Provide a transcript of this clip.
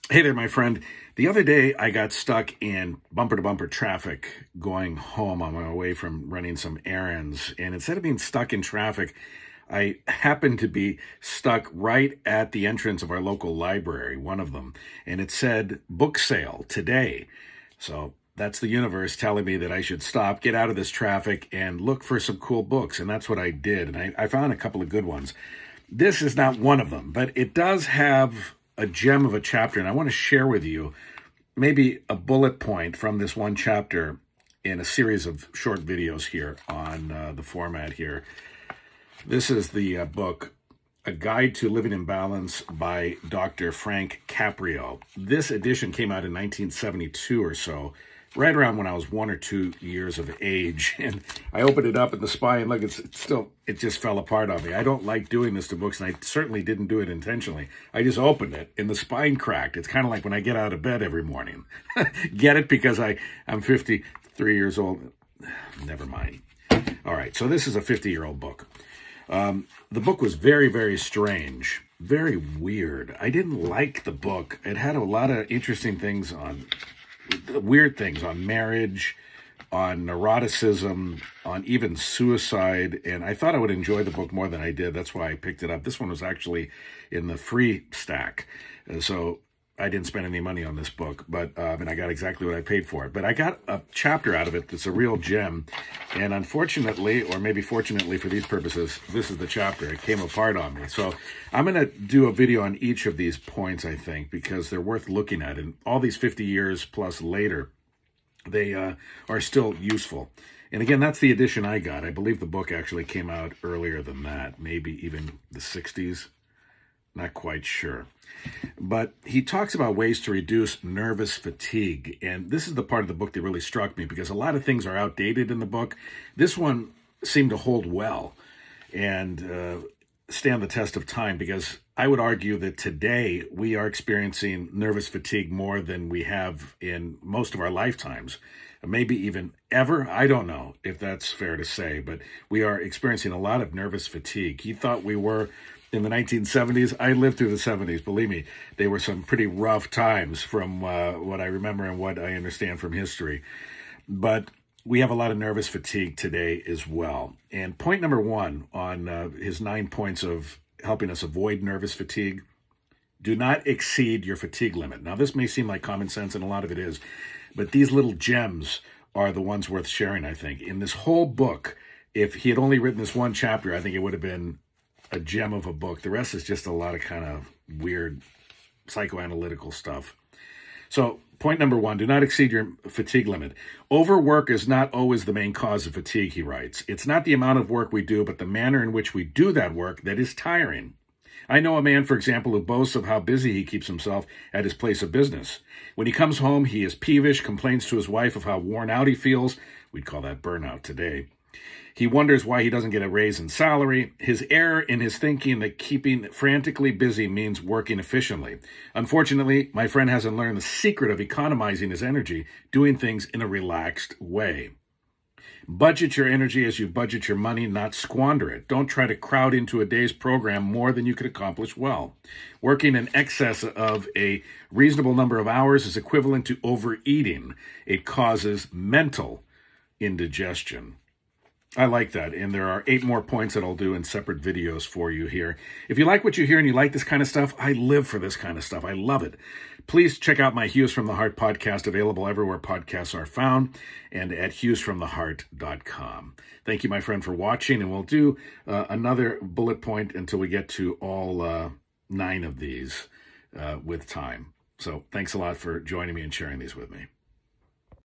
Hey there, my friend. The other day, I got stuck in bumper-to-bumper traffic going home on my way from running some errands. And instead of being stuck in traffic, I happened to be stuck right at the entrance of our local library, one of them. And it said, book sale today. So that's the universe telling me that I should stop, get out of this traffic, and look for some cool books. And that's what I did. And I found a couple of good ones. This is not one of them, but it does have a gem of a chapter, and I want to share with you maybe a bullet point from this one chapter in a series of short videos here on the format here. This is the book, A Guide to Living in Balance by Dr. Frank Caprio. This edition came out in 1972 or so, right around when I was 1 or 2 years of age. And I opened it up in the spine, and look, it just fell apart on me. I don't like doing this to books, and I certainly didn't do it intentionally. I just opened it, and the spine cracked. It's kind of like when I get out of bed every morning. Get it? Because I'm 53 years old. Never mind. All right, so this is a 50-year-old book. The book was very, very strange, very weird. I didn't like the book. It had a lot of interesting things weird things on marriage, on neuroticism, on even suicide, and I thought I would enjoy the book more than I did. That's why I picked it up. This one was actually in the free stack, so I didn't spend any money on this book, but and I got exactly what I paid for it. But I got a chapter out of it that's a real gem, and unfortunately, or maybe fortunately for these purposes, this is the chapter. It came apart on me. So I'm going to do a video on each of these points, I think, because they're worth looking at. And all these 50 years plus later, they are still useful. And again, that's the edition I got. I believe the book actually came out earlier than that, maybe even the 60s. Not quite sure. But he talks about ways to reduce nervous fatigue. And this is the part of the book that really struck me, because a lot of things are outdated in the book. This one seemed to hold well and stand the test of time, because I would argue that today we are experiencing nervous fatigue more than we have in most of our lifetimes. Maybe even ever. I don't know if that's fair to say, but we are experiencing a lot of nervous fatigue. He thought we were in the 1970s. I lived through the 70s. Believe me, they were some pretty rough times from what I remember and what I understand from history. But we have a lot of nervous fatigue today as well. And point number one on his 9 points of helping us avoid nervous fatigue: do not exceed your fatigue limit. Now, this may seem like common sense, and a lot of it is, but these little gems are the ones worth sharing, I think. In this whole book, if he had only written this one chapter, I think it would have been a gem of a book. The rest is just a lot of kind of weird psychoanalytical stuff. So point number one, do not exceed your fatigue limit. Overwork is not always the main cause of fatigue, he writes. It's not the amount of work we do, but the manner in which we do that work that is tiring. I know a man, for example, who boasts of how busy he keeps himself at his place of business. When he comes home, he is peevish, complains to his wife of how worn out he feels. We'd call that burnout today. He wonders why he doesn't get a raise in salary. His error in his thinking that keeping frantically busy means working efficiently. Unfortunately, my friend hasn't learned the secret of economizing his energy, doing things in a relaxed way. Budget your energy as you budget your money, not squander it. Don't try to crowd into a day's program more than you could accomplish well. Working in excess of a reasonable number of hours is equivalent to overeating. It causes mental indigestion. I like that, and there are 8 more points that I'll do in separate videos for you here. If you like what you hear and you like this kind of stuff, I live for this kind of stuff. I love it. Please check out my Hughs from the Heart podcast, available everywhere podcasts are found, and at hughsfromtheheart.com. Thank you, my friend, for watching, and we'll do another bullet point until we get to all 9 of these with time. So thanks a lot for joining me and sharing these with me.